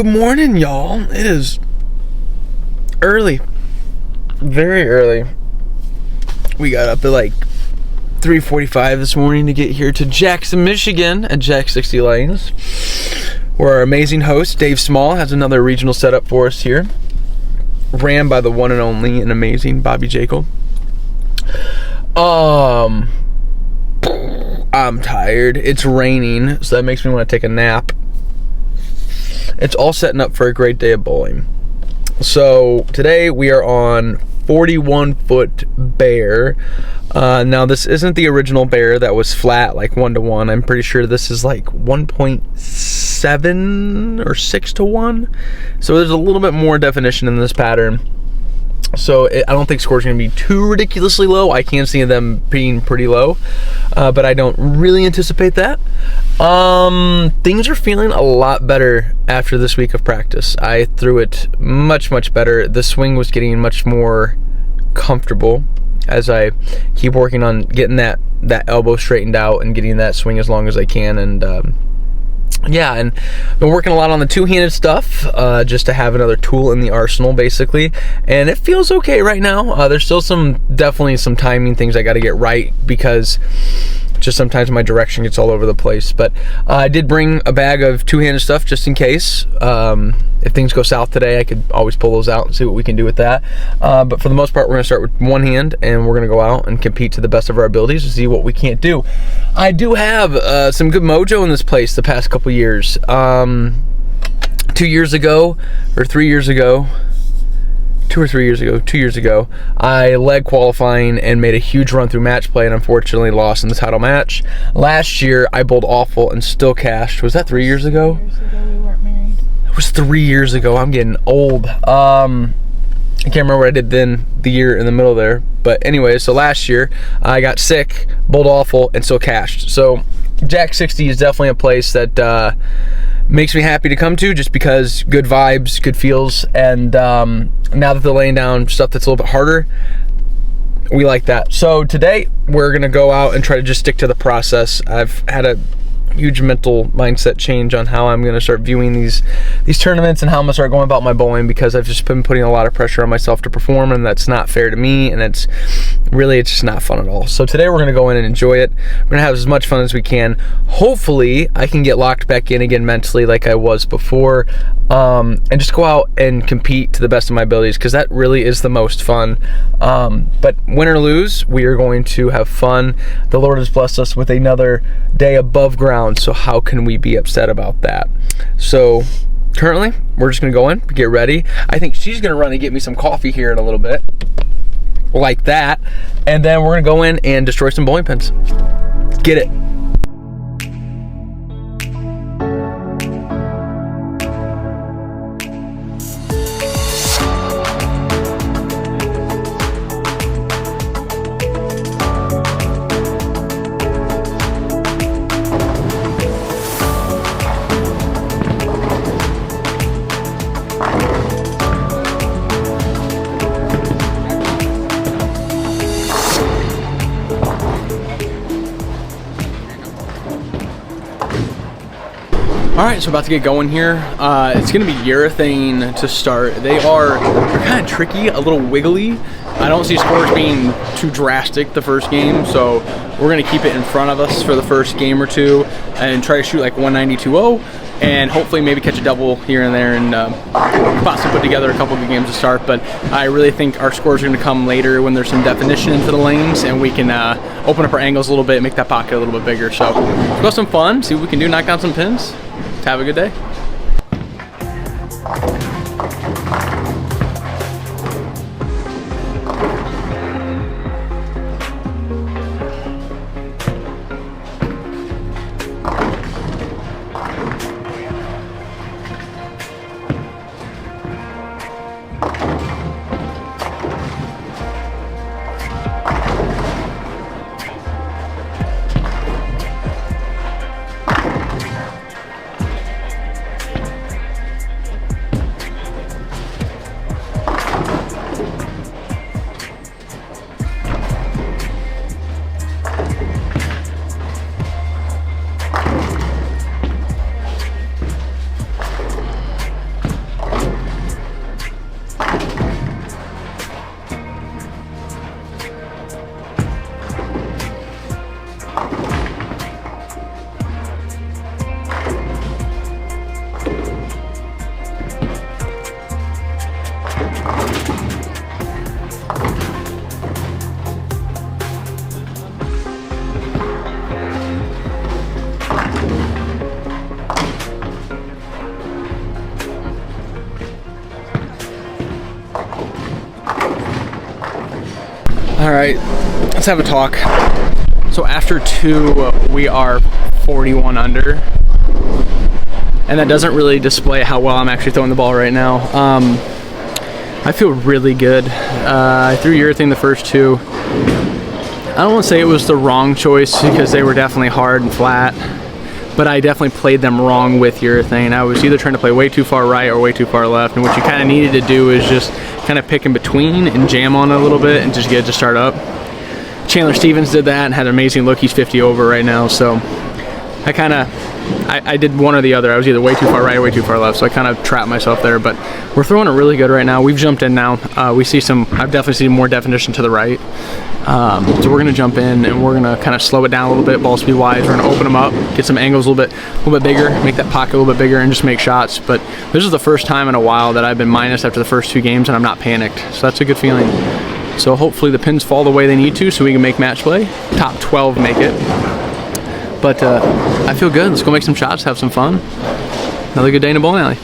Good morning, y'all. It is early. Very early. We got up at like 3:45 this morning to get here to Jackson, Michigan at Jack 60 Lanes, where our amazing host, Dave Small, has another regional setup for us here. Ran by the one and only and amazing Bobby Jekyll. I'm tired. It's raining, so that makes me want to take a nap. It's all setting up for a great day of bowling. So today we are on 41-foot bear. Now this isn't the original bear that was flat like 1-to-1. I'm pretty sure this is like 1.7 or 6-to-1. So there's a little bit more definition in this pattern. So I don't think scores are going to be too ridiculously low. I can see them being pretty low, but I don't really anticipate that. Things are feeling a lot better after this week of practice. I threw it much better. The swing was getting much more comfortable as I keep working on getting that elbow straightened out and getting that swing as long as I can. And yeah, and been working a lot on the two-handed stuff, just to have another tool in the arsenal, basically. And it feels okay right now. There's still definitely some timing things I got to get right, because just sometimes my direction gets all over the place. But I did bring a bag of two-handed stuff just in case. If things go south today, I could always pull those out and see what we can do with that. But for the most part, we're going to start with one hand, and we're going to go out and compete to the best of our abilities to see what we can't do. I do have some good mojo in this place the past couple years. 2 years ago, or 3 years ago, 2 or 3 years ago, 2 years ago, I led qualifying and made a huge run through match play and unfortunately lost in the title match. Last year, I bowled awful and still cashed. Was that 3 years ago? 3 years ago, we weren't married. It was 3 years ago. I'm getting old. I can't remember what I did then, the year in the middle there. But anyway, so last year, I got sick, bowled awful, and still cashed. So Jack 60 is definitely a place that makes me happy to come to, just because good vibes, good feels, and now that they're laying down stuff that's a little bit harder, we like that. So today we're gonna go out and try to just stick to the process. I've had a huge mental mindset change on how I'm going to start viewing these tournaments and how I'm going to start going about my bowling, because I've just been putting a lot of pressure on myself to perform, and that's not fair to me, and it's just not fun at all. So today we're going to go in and enjoy it. We're going to have as much fun as we can. Hopefully I can get locked back in again mentally like I was before, and just go out and compete to the best of my abilities, because that really is the most fun. But win or lose, we are going to have fun. The Lord has blessed us with another day above ground, so how can we be upset about that? So currently we're just gonna go in, get ready. I think she's gonna run and get me some coffee here in a little bit, like that, and then we're gonna go in and destroy some bowling pins. Get it. Alright, so about to get going here. It's going to be urethane to start. They're kind of tricky, a little wiggly. I don't see scores being too drastic the first game, so we're going to keep it in front of us for the first game or two and try to shoot like 192.0 and hopefully maybe catch a double here and there and possibly put together a couple good games to start. But I really think our scores are going to come later when there's some definition into the lanes and we can open up our angles a little bit, make that pocket a little bit bigger. So let's go have some fun, see what we can do, knock down some pins. Have a good day. All right, let's have a talk. So after 2, we are 41 under. And that doesn't really display how well I'm actually throwing the ball right now. I feel really good. I threw urethane the first 2. I don't want to say it was the wrong choice because they were definitely hard and flat, but I definitely played them wrong with urethane. I was either trying to play way too far right or way too far left, and what you kind of needed to do is just kind of pick in between and jam on it a little bit and just get it to start up. Chandler Stevens did that and had an amazing look. He's 50 over right now, so I did one or the other. I was either way too far right or way too far left, so I kind of trapped myself there, but we're throwing it really good right now. We've jumped in now. I've definitely seen more definition to the right. So we're gonna jump in and we're gonna kind of slow it down a little bit, ball speed wise. We're gonna open them up, get some angles a little bit bigger, make that pocket a little bit bigger, and just make shots. But this is the first time in a while that I've been minus after the first 2 games and I'm not panicked. So that's a good feeling. So hopefully the pins fall the way they need to so we can make match play. Top 12 make it. But I feel good. Let's go make some shots, have some fun. Another good day in a bowling alley.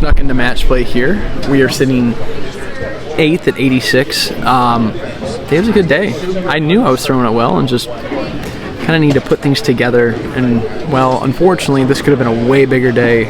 snuck into match play here. We are sitting 8th at 86. It was a good day. I knew I was throwing it well and just kind of need to put things together. And, well, unfortunately, this could have been a way bigger day.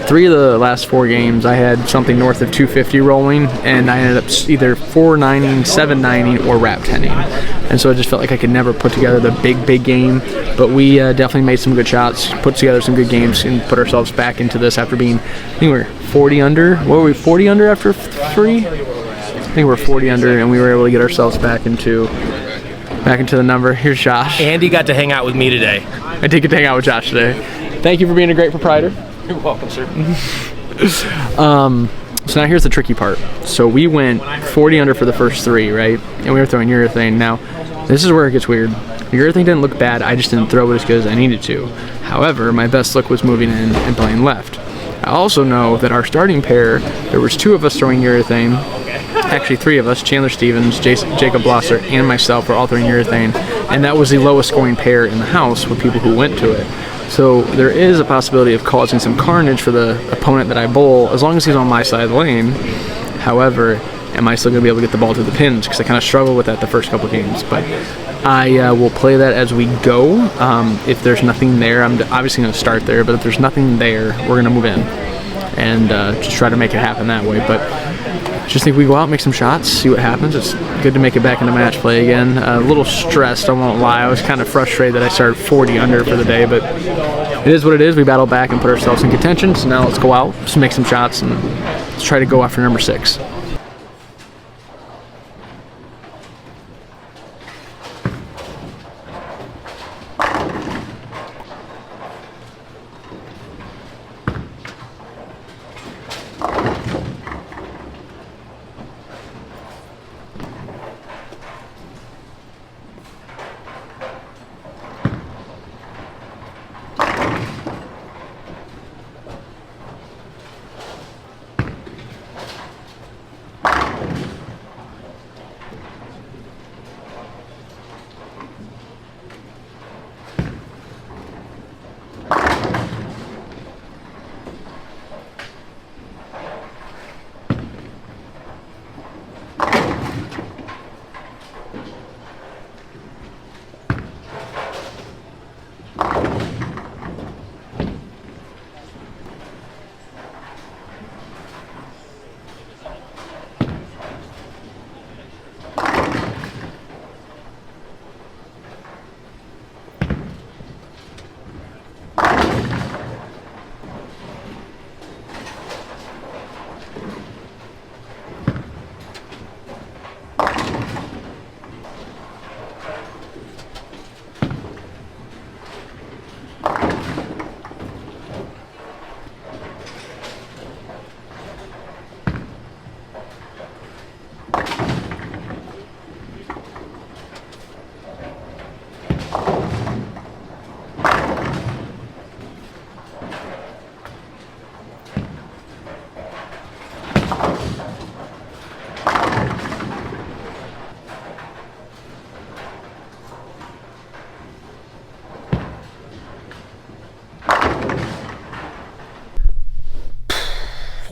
3 of the last 4 games, I had something north of 250 rolling, and I ended up either 4-9ing, 7-9ing, or wrap 10ing. And so I just felt like I could never put together the big game. But we definitely made some good shots, put together some good games, and put ourselves back into this after being, I think we were 40 under. What were we, 40 under after 3? I think we were 40 under, and we were able to get ourselves back into the number. Here's Josh. Andy got to hang out with me today. I did get to hang out with Josh today. Thank you for being a great proprietor. You're welcome, sir. So now here's the tricky part. So we went 40 under for the first 3, right? And we were throwing urethane. Now, this is where it gets weird. The urethane didn't look bad. I just didn't throw it as good as I needed to. However, my best look was moving in and playing left. I also know that our starting pair, there was 2 of us throwing urethane. Actually, 3 of us, Chandler Stevens, Jacob Blosser, and myself were all throwing urethane. And that was the lowest scoring pair in the house with people who went to it. So there is a possibility of causing some carnage for the opponent that I bowl, as long as he's on my side of the lane. However, am I still going to be able to get the ball to the pins? Because I kind of struggled with that the first couple games. But I will play that as we go. If there's nothing there, I'm obviously going to start there. But if there's nothing there, we're going to move in and just try to make it happen that way. But just think we go out, make some shots, see what happens. It's good to make it back into match play again. A little stressed, I won't lie. I was kind of frustrated that I started 40 under for the day, but it is what it is. We battled back and put ourselves in contention. So now let's go out, just make some shots, and let's try to go after number 6.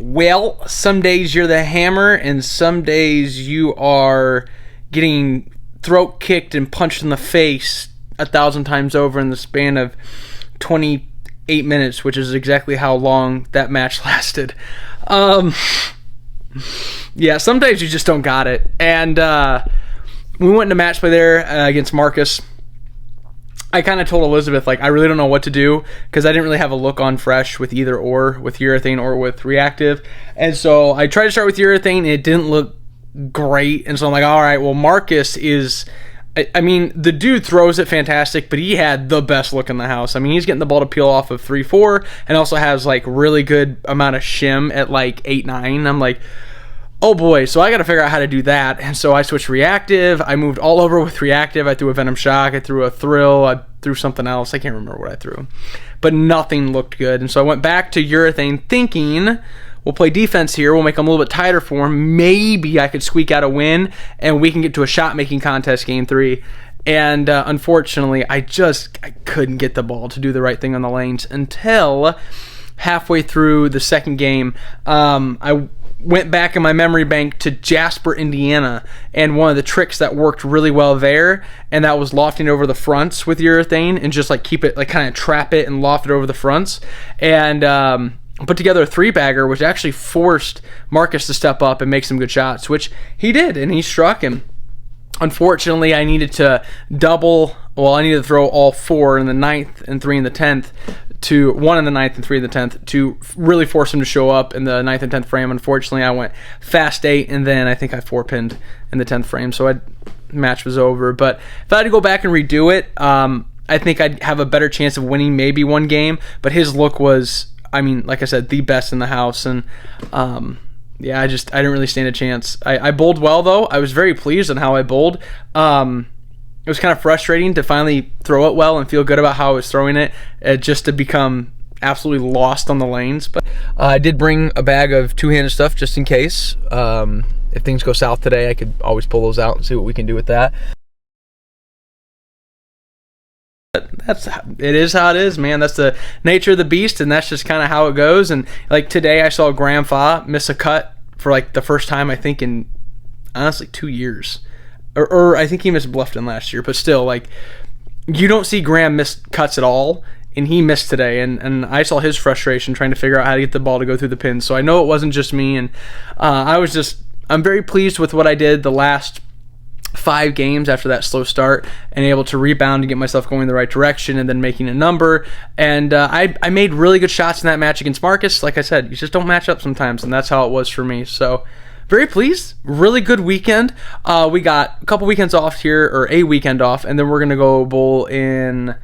Well, some days you're the hammer, and some days you are getting throat kicked and punched in the face 1,000 times over in the span of 28 minutes, which is exactly how long that match lasted. Yeah, some days you just don't got it. And we went into match play there against Marcus. I kind of told Elizabeth, like, I really don't know what to do because I didn't really have a look on fresh with either or, with urethane or with reactive. And so I tried to start with urethane and it didn't look great. And so I'm like, all right, well, Marcus is, I mean, the dude throws it fantastic, but he had the best look in the house. I mean, he's getting the ball to peel off of 3-4 and also has like really good amount of shim at like 8-9. I'm like, oh boy, so I got to figure out how to do that. And so I switched reactive. I moved all over with reactive. I threw a Venom Shock. I threw a Thrill. I threw something else. I can't remember what I threw. But nothing looked good. And so I went back to urethane thinking, we'll play defense here. We'll make them a little bit tighter for him. Maybe I could squeak out a win and we can get to a shot-making contest game 3. And unfortunately, I couldn't get the ball to do the right thing on the lanes until halfway through the second game, I went back in my memory bank to Jasper, Indiana, and one of the tricks that worked really well there, and that was lofting over the fronts with urethane and just like keep it, like kind of trap it and loft it over the fronts. And put together a 3-bagger, which actually forced Marcus to step up and make some good shots, which he did, and he struck him. Unfortunately, I needed to I needed to throw all 4 in the 9th and 3 in the 10th, to 1 in the 9th and 3 in the 10th to really force him to show up in the 9th and 10th frame. Unfortunately, I went fast 8, and then I think I 4-pinned in the 10th frame, so match was over. But if I had to go back and redo it, I think I'd have a better chance of winning maybe one game. But his look was, I mean, like I said, the best in the house, and yeah, I didn't really stand a chance. I bowled well, though. I was very pleased on how I bowled. It was kind of frustrating to finally throw it well and feel good about how I was throwing it, just to become absolutely lost on the lanes. But I did bring a bag of two-handed stuff just in case. If things go south today, I could always pull those out and see what we can do with that. It is how it is, man. That's the nature of the beast, and that's just kind of how it goes. And like today, I saw Graham Fa miss a cut for like the first time, I think, in honestly 2 years. Or I think he missed Bluffton last year, but still, like, you don't see Graham miss cuts at all, and he missed today, and I saw his frustration trying to figure out how to get the ball to go through the pins. So I know it wasn't just me, and I'm very pleased with what I did the last 5 games after that slow start, and able to rebound and get myself going in the right direction, and then making a number. And I made really good shots in that match against Marcus. Like I said, you just don't match up sometimes, and that's how it was for me. So very pleased. Really good weekend. We got a couple weekends off here, or a weekend off, and then we're going to go bowl in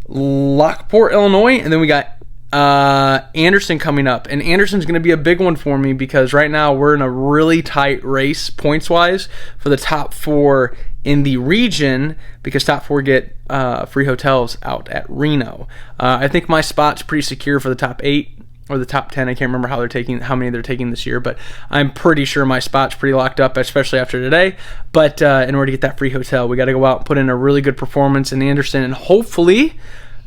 Lockport, Illinois, and then we got Anderson coming up. And Anderson's going to be a big one for me because right now we're in a really tight race points-wise for the top 4 in the region, because top 4 get free hotels out at Reno. I think my spot's pretty secure for the top 8. Or the top 10. I can't remember how many they're taking this year, but I'm pretty sure my spot's pretty locked up, especially after today. But in order to get that free hotel, we got to go out and put in a really good performance in Anderson, and hopefully,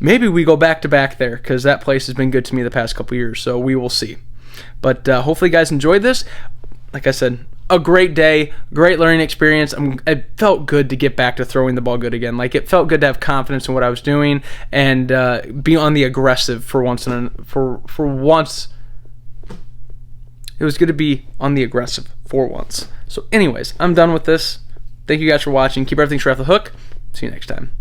maybe we go back to back there, because that place has been good to me the past couple years. So we will see. But hopefully, you guys enjoyed this. Like I said, a great day, great learning experience. It felt good to get back to throwing the ball good again. Like, it felt good to have confidence in what I was doing and be on the aggressive for once. For once, it was good to be on the aggressive for once. So anyways, I'm done with this. Thank you guys for watching. Keep everything straight off the hook. See you next time.